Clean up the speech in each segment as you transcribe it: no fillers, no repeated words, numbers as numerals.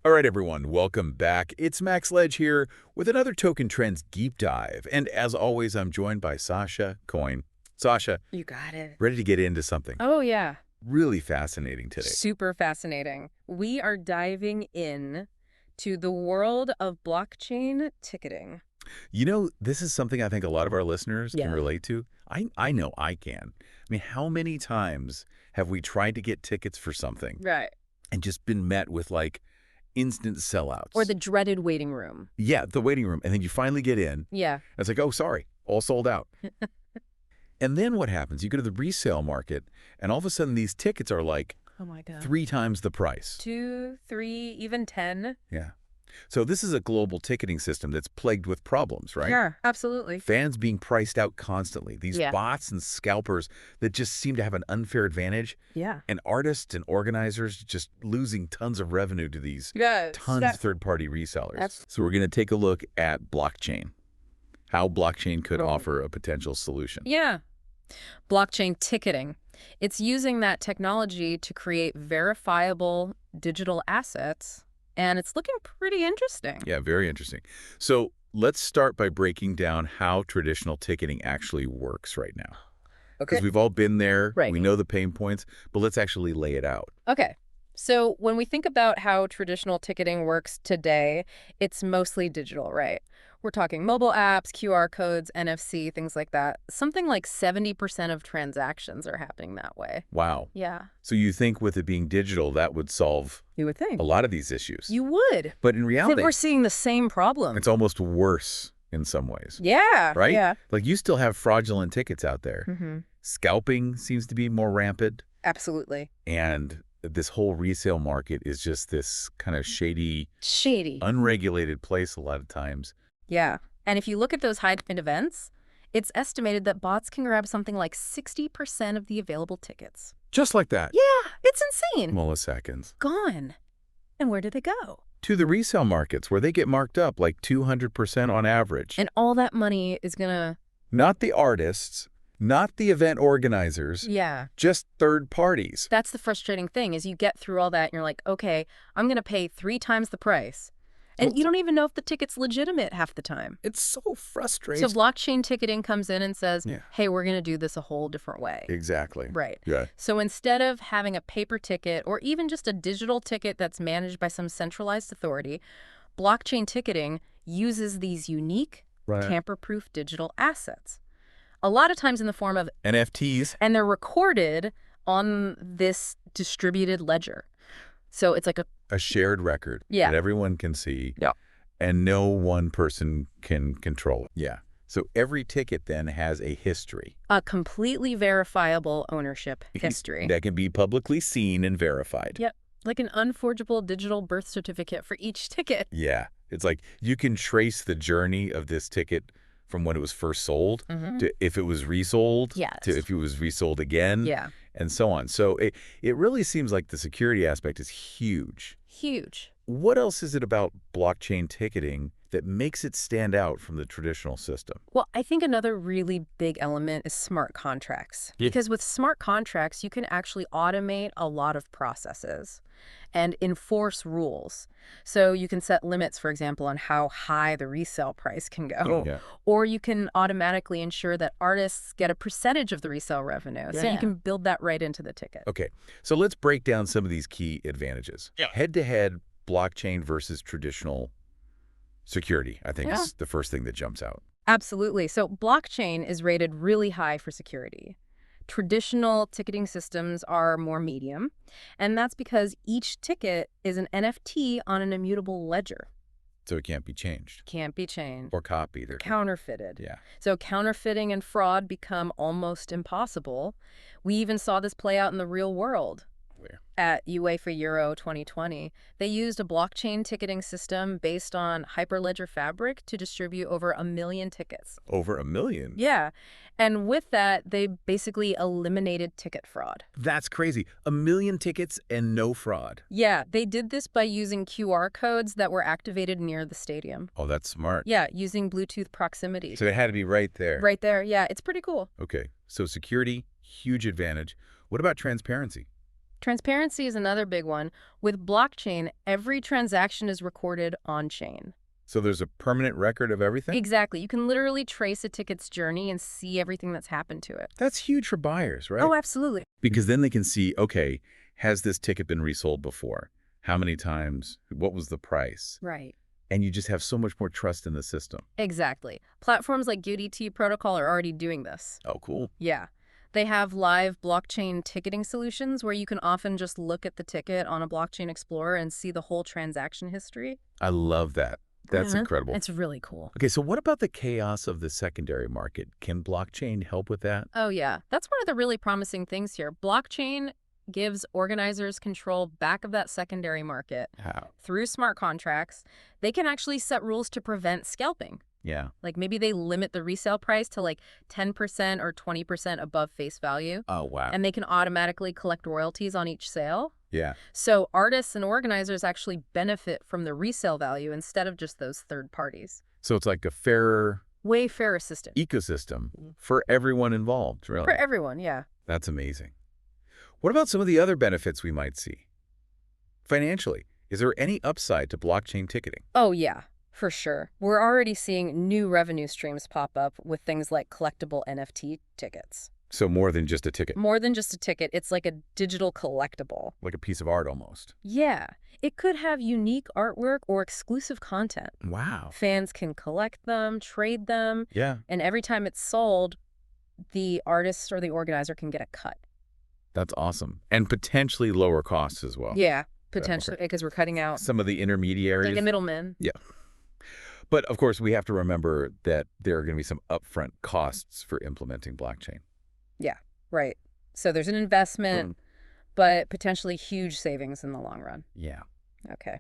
All right, everyone, welcome back. It's Max Ledge here with another Token Trends Deep Dive. And as always, I'm joined by Sasha Coin. Sasha, You got it. ready to get into something Oh, yeah. really fascinating today. Super fascinating. We are diving in to the world of blockchain ticketing. You know, this is something I think a lot of our listeners can Yeah. relate to. I know I can. I mean, how many times have we tried to get tickets for something Right. and just been met with, like, instant sellouts? Or the dreaded waiting room. Yeah, the waiting room. And then you finally get in. Yeah. And it's like, oh, sorry, all sold out. And then what happens? You go to the resale market, and all of a sudden these tickets are like Oh, my God. 3 times the price. 2, 3, even 10. Yeah. So this is a global ticketing system that's plagued with problems, right? Yeah, absolutely. Fans being priced out constantly. These Yeah. bots and scalpers that just seem to have an unfair advantage. Yeah. And artists and organizers just losing tons of revenue to these Yes. tons of third-party resellers. So we're going to take a look at blockchain, how blockchain could offer a potential solution. Yeah. Blockchain ticketing. It's using that technology to create verifiable digital assets, and it's looking pretty interesting. Yeah, very interesting. So let's start by breaking down how traditional ticketing actually works right now. Because we've all been there, Right. we know the pain points, but let's actually lay it out. Okay. So when we think about how traditional ticketing works today, it's mostly digital, right? We're talking mobile apps, QR codes, NFC, things like that. Something like 70% of transactions are happening that way. Wow. Yeah. So you think with it being digital, that would solve You would think. a lot of these issues. You would. But in I reality, think we're seeing the same problem. it's almost worse in some ways. Yeah. Right? Yeah. Like you still have fraudulent tickets out there. Mm-hmm. Scalping seems to be more rampant. Absolutely. And this whole resale market is just this kind of shady, Shady. unregulated place a lot of times. Yeah. And if you look at those high-demand events, it's estimated that bots can grab something like 60% of the available tickets. Just like that. Yeah, it's insane. Milliseconds. Gone. And where did they go? To the resale markets where they get marked up like 200% on average. And all that money is gonna... Not the artists, not the event organizers, Yeah. just third parties. That's the frustrating thing is you get through all that and you're like, okay, I'm gonna pay 3 times the price. And you don't even know if the ticket's legitimate half the time. It's so frustrating. So blockchain ticketing comes in and says, Yeah. hey, we're gonna do this a whole different way. Exactly. Right. Yeah. So instead of having a paper ticket or even just a digital ticket that's managed by some centralized authority, blockchain ticketing uses these unique, tamper-proof digital assets. A lot of times in the form of NFTs. and they're recorded on this distributed ledger. So it's like A shared record Yeah. that everyone can see. Yeah. And no one person can control it. Yeah. So every ticket then has a history. a completely verifiable ownership history. That can be publicly seen and verified. Yep. Like an unforgeable digital birth certificate for each ticket. Yeah. It's like you can trace the journey of this ticket from when it was first sold to if it was resold, Yes. to if it was resold again, Yeah. and so on. So it really seems like the security aspect is huge. Huge. What else is it about blockchain ticketing that makes it stand out from the traditional system? Well, I think another really big element is smart contracts. Yeah. Because with smart contracts, you can actually automate a lot of processes and enforce rules. So you can set limits, for example, on how high the resale price can go. Yeah. Or you can automatically ensure that artists get a percentage of the resale revenue. So you can build that right into the ticket. Okay, so let's break down some of these key advantages. Yeah. Head-to-head blockchain versus traditional security, I think Yeah. is the first thing that jumps out. Absolutely. So blockchain is rated really high for security. Traditional ticketing systems are more medium, and that's because each ticket is an NFT on an immutable ledger. So it can't be changed Can't be changed. or copied. Or Counterfeited. Yeah. So counterfeiting and fraud become almost impossible. We even saw this play out in the real world. Where? At UEFA Euro 2020, they used a blockchain ticketing system based on Hyperledger Fabric to distribute over 1 million tickets. Over 1 million? Yeah. And with that, they basically eliminated ticket fraud. That's crazy. 1 million tickets and no fraud. Yeah, they did this by using QR codes that were activated near the stadium. Oh, that's smart. Yeah, using Bluetooth proximity. So it had to be right there. Right there. Yeah, it's pretty cool. Okay, so security, huge advantage. What about transparency? Transparency is another big one. With blockchain, every transaction is recorded on-chain. So there's a permanent record of everything? Exactly. You can literally trace a ticket's journey and see everything that's happened to it. That's huge for buyers, right? Oh, absolutely. Because then they can see, okay, has this ticket been resold before? How many times? What was the price? Right. And you just have so much more trust in the system. Exactly. Platforms like UDT Protocol are already doing this. Oh, cool. Yeah. They have live blockchain ticketing solutions where you can often just look at the ticket on a blockchain explorer and see the whole transaction history. I love that. That's incredible. It's really cool. Okay, so what about the chaos of the secondary market? Can blockchain help with that? Oh, yeah. That's one of the really promising things here. Blockchain gives organizers control back of that secondary market. How? Through smart contracts, they can actually set rules to prevent scalping. Yeah. Like maybe they limit the resale price to like 10% or 20% above face value. Oh, wow. And they can automatically collect royalties on each sale. Yeah. So artists and organizers actually benefit from the resale value instead of just those third parties. So it's like a fairer Way fairer system. ecosystem for everyone involved, really. For everyone, yeah. That's amazing. What about some of the other benefits we might see? Financially, is there any upside to blockchain ticketing? Oh, yeah, for sure. We're already seeing new revenue streams pop up with things like collectible NFT tickets. So more than just a ticket, More than just a ticket, it's like a digital collectible. like a piece of art almost. Yeah, it could have unique artwork or exclusive content. Wow. Fans can collect them, trade them, Yeah, and every time it's sold, the artist or the organizer can get a cut. that's awesome. And potentially lower costs as well. Yeah, potentially, because we're cutting out Some of the intermediaries. the middlemen. Yeah. But of course, we have to remember that there are going to be some upfront costs for implementing blockchain. Yeah, right. So there's an investment, but potentially huge savings in the long run. Yeah. Okay.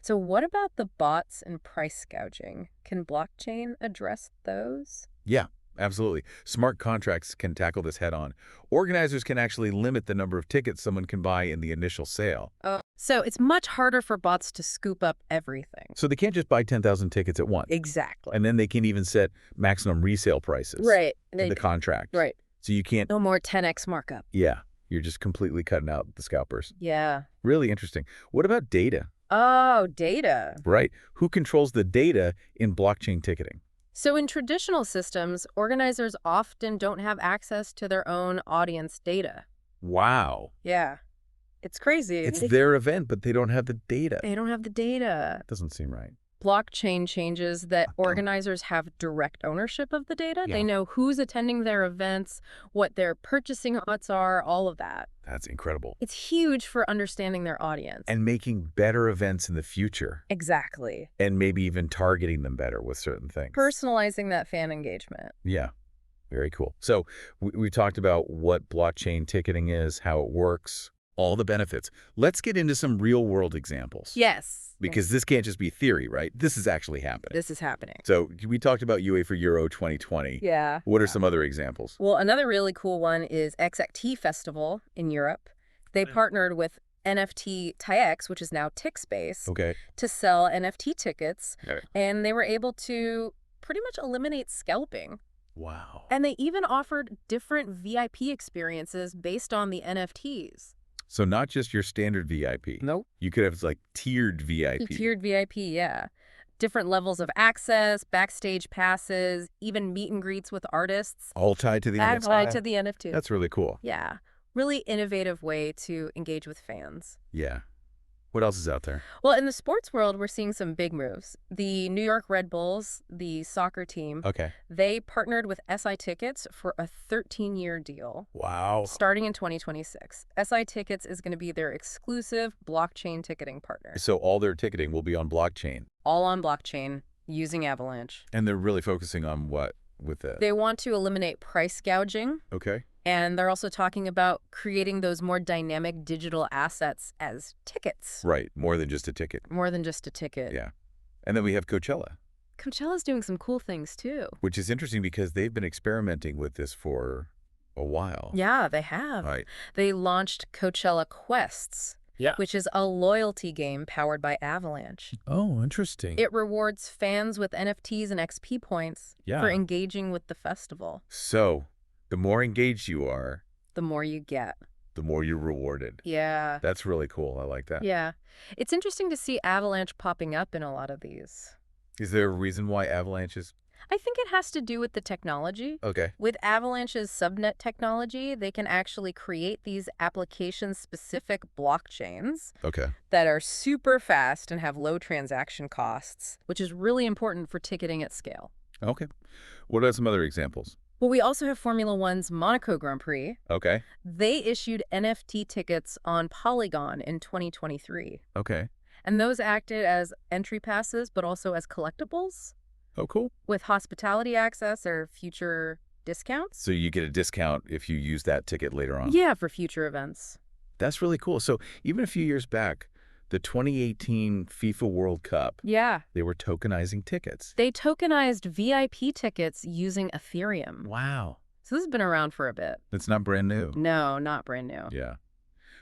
So what about the bots and price gouging? Can blockchain address those? Yeah, absolutely. Smart contracts can tackle this head on. Organizers can actually limit the number of tickets someone can buy in the initial sale. So it's much harder for bots to scoop up everything. So they can't just buy 10,000 tickets at once. Exactly. And then they can even set maximum resale prices Right. in the contract. Right. So you can't, No more 10x markup. yeah, you're just completely cutting out the scalpers. Yeah. Really interesting. What about data? Oh, data. Right? Who controls the data in blockchain ticketing? So in traditional systems, organizers often don't have access to their own audience data. Wow. Yeah. It's crazy. It's their event, but they don't have the data. They don't have the data. Doesn't seem right. Blockchain changes that organizers have direct ownership of the data. Yeah. They know who's attending their events, what their purchasing habits are, all of that. That's incredible. It's huge for understanding their audience. And making better events in the future. Exactly. And maybe even targeting them better with certain things. Personalizing that fan engagement. Yeah. Very cool. So we talked about what blockchain ticketing is, how it works, all the benefits. Let's get into some real-world examples. Yes. Because this can't just be theory, right? This is actually happening. This is happening. So we talked about UEFA Euro 2020. Yeah. What are some other examples? Well, another really cool one is Xacti Festival in Europe. They partnered with NFT TIX, which is now Tixbase, Okay. to sell NFT tickets, Okay. and they were able to pretty much eliminate scalping. Wow. And they even offered different VIP experiences based on the NFTs. So not just your standard VIP. Nope. You could have like tiered VIP. Tiered VIP, yeah. Different levels of access, backstage passes, even meet and greets with artists. All tied to the Tied NFT. to the NFT. That's really cool. Yeah. Really innovative way to engage with fans. Yeah. What else is out there? Well, in the sports world, we're seeing some big moves. The New York Red Bulls, the soccer team, Okay. they partnered with SI Tickets for a 13-year deal. Wow. Starting in 2026. SI Tickets is going to be their exclusive blockchain ticketing partner. So all their ticketing will be on blockchain. All on blockchain, using Avalanche. And they're really focusing on what with the... They want to eliminate price gouging, Okay. and they're also talking about creating those more dynamic digital assets as tickets. Right. More than just a ticket. More than just a ticket. Yeah. And then we have Coachella, Coachella's doing some cool things, too. which is interesting because they've been experimenting with this for a while. Yeah, they have. Right. They launched Coachella Quests, which is a loyalty game powered by Avalanche. Oh, interesting. It rewards fans with NFTs and XP points for engaging with the festival. So the more engaged you are, The more you get. the more you're rewarded. Yeah. That's really cool. I like that. Yeah. It's interesting to see Avalanche popping up in a lot of these. Is there a reason why Avalanche is... I think it has to do with the technology. Okay. With Avalanche's subnet technology, they can actually create these application-specific blockchains Okay. that are super fast and have low transaction costs, which is really important for ticketing at scale. Okay. What are some other examples? Well, we also have Formula One's Monaco Grand Prix. Okay. They issued NFT tickets on Polygon in 2023. Okay. And those acted as entry passes, but also as collectibles Oh, cool. with hospitality access or future discounts. So you get a discount if you use that ticket later on. Yeah, for future events. That's really cool. So even a few years back, the 2018 FIFA World Cup, Yeah. they were tokenizing tickets. They tokenized VIP tickets using Ethereum. Wow. So this has been around for a bit. It's not brand new. No, not brand new. Yeah.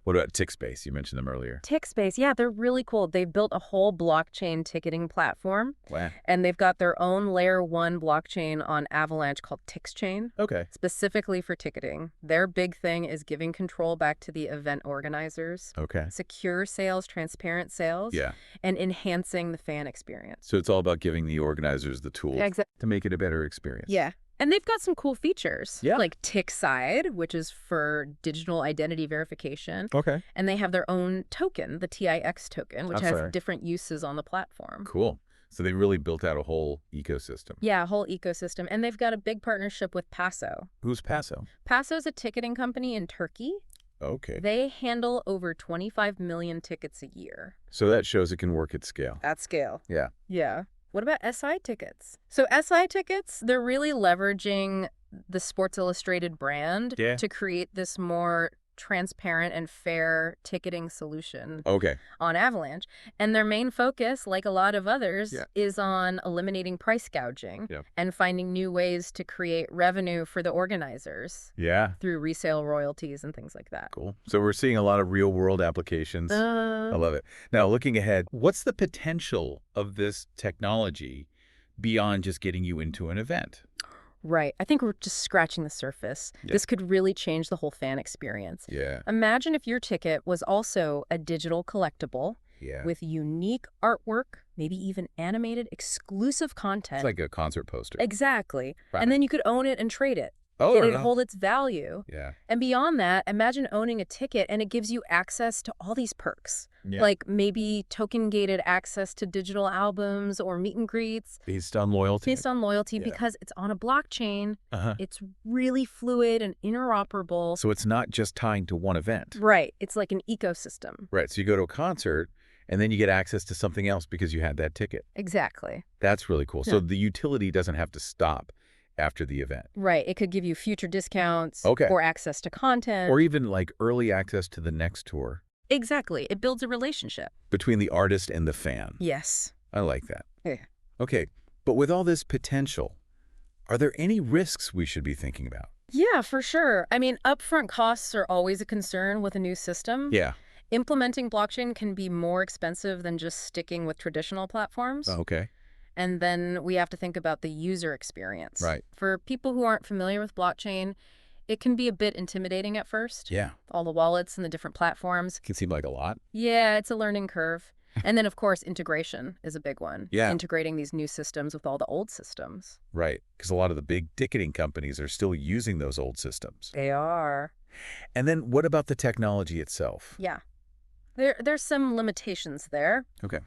What about Tixbase? You mentioned them earlier. Tixbase, yeah, they're really cool. They've built a whole blockchain ticketing platform, Wow. and they've got their own layer 1 blockchain on Avalanche called Tixchain, Okay. specifically for ticketing. Their big thing is giving control back to the event organizers, Okay. secure sales, transparent sales, Yeah. and enhancing the fan experience. So it's all about giving the organizers the tools Exactly. to make it a better experience. Yeah. And they've got some cool features, Yeah. like TickSide, which is for digital identity verification. Okay. And they have their own token, the TIX token, which I'm has sorry. different uses on the platform. Cool. So they really built out a whole ecosystem. Yeah, a whole ecosystem. And they've got a big partnership with Passo. Who's Passo? Passo's a ticketing company in Turkey. Okay. They handle over 25 million tickets a year. So that shows it can work at scale. At scale. Yeah. Yeah. What about SI tickets? So SI tickets, they're really leveraging the Sports Illustrated brand to create this more transparent and fair ticketing solution Okay. on Avalanche. And their main focus, like a lot of others, Yeah. is on eliminating price gouging Yeah. and finding new ways to create revenue for the organizers Yeah. through resale royalties and things like that. Cool. So we're seeing a lot of real world applications. I love it. Now, looking ahead, what's the potential of this technology beyond just getting you into an event? Right. I think we're just scratching the surface. Yeah. This could really change the whole fan experience. Yeah. Imagine if your ticket was also a digital collectible Yeah. with unique artwork, maybe even animated exclusive content. It's like a concert poster. Exactly. Right. And then you could own it and trade it. Oh, It'd no. hold its value. Yeah. And beyond that, imagine owning a ticket and it gives you access to all these perks. Yeah. Like maybe token-gated access to digital albums or meet and greets Based on loyalty. based on loyalty Yeah. because it's on a blockchain. Uh-huh. It's really fluid and interoperable. So it's not just tying to one event. Right. It's like an ecosystem. Right. So you go to a concert and then you get access to something else because you had that ticket. Exactly. That's really cool. Yeah. So the utility doesn't have to stop after the event. Right. It could give you future discounts Okay. or access to content. Or even like early access to the next tour Exactly. It builds a relationship. between the artist and the fan. Yes. I like that. Yeah. Okay. But with all this potential, are there any risks we should be thinking about? Yeah, for sure. I mean, upfront costs are always a concern with a new system. Yeah. Implementing blockchain can be more expensive than just sticking with traditional platforms. Okay. And then we have to think about the user experience. Right. For people who aren't familiar with blockchain, it can be a bit intimidating at first. Yeah. All the wallets and the different platforms. Can seem like a lot. Yeah, it's a learning curve. And then, of course, integration is a big one. Yeah. Integrating these new systems with all the old systems. Right. Because a lot of the big ticketing companies are still using those old systems. They are. And then what about the technology itself? Yeah. There's some limitations there. Okay.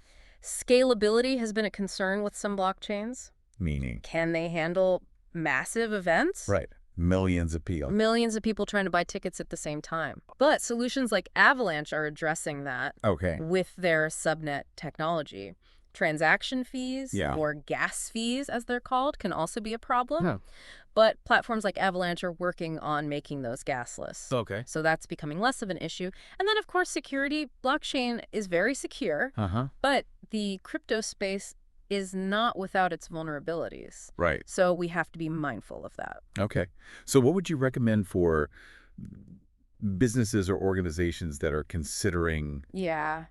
Scalability has been a concern with some blockchains. Meaning? Can they handle massive events? Right. Millions of people. Millions of people trying to buy tickets at the same time. But solutions like Avalanche are addressing that Okay. with their subnet technology. Transaction fees Yeah. or gas fees, as they're called, can also be a problem. Huh. But platforms like Avalanche are working on making those gasless. Okay. So that's becoming less of an issue. And then, of course, security. Blockchain is very secure, Uh-huh. but the crypto space is not without its vulnerabilities. Right. So we have to be mindful of that. Okay. So what would you recommend for businesses or organizations that are considering Yeah.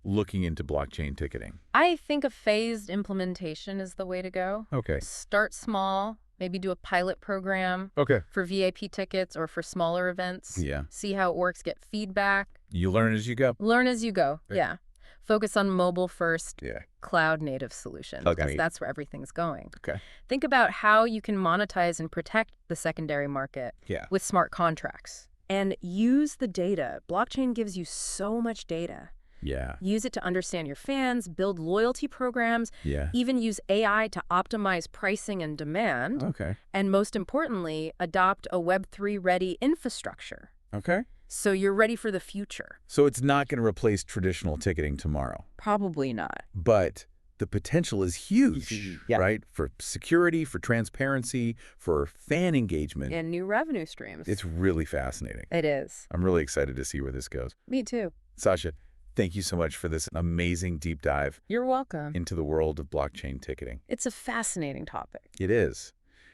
looking into blockchain ticketing? I think a phased implementation is the way to go. Okay. Start small, Maybe do a pilot program Okay. for VIP tickets or for smaller events. Yeah. See how it works, get feedback. You learn as you go. Learn as you go. Okay. Yeah. Focus on mobile-first, Yeah. cloud-native solutions Okay. because that's where everything's going. Okay. Think about how you can monetize and protect the secondary market Yeah. with smart contracts. And use the data. Blockchain gives you so much data. Yeah. Use it to understand your fans, build loyalty programs, Yeah. even use AI to optimize pricing and demand, Okay. and most importantly, adopt a Web3-ready infrastructure. Okay. So you're ready for the future. So it's not going to replace traditional ticketing tomorrow, Probably not. but the potential is huge, Yeah. right? For security, for transparency, for fan engagement. And new revenue streams. It's really fascinating. It is. I'm really excited to see where this goes. Me too. Sasha, thank you so much for this amazing deep dive You're welcome. into the world of blockchain ticketing. It's a fascinating topic. It is.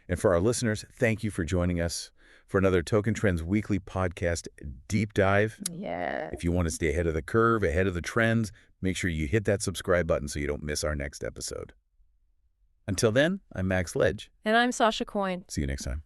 And for our listeners, thank you for joining us for another Token Trends Weekly Podcast deep dive. Yeah. If you want to stay ahead of the curve, ahead of the trends, make sure you hit that subscribe button so you don't miss our next episode. Until then, I'm Max Ledge. And I'm Sasha Coyne. See you next time.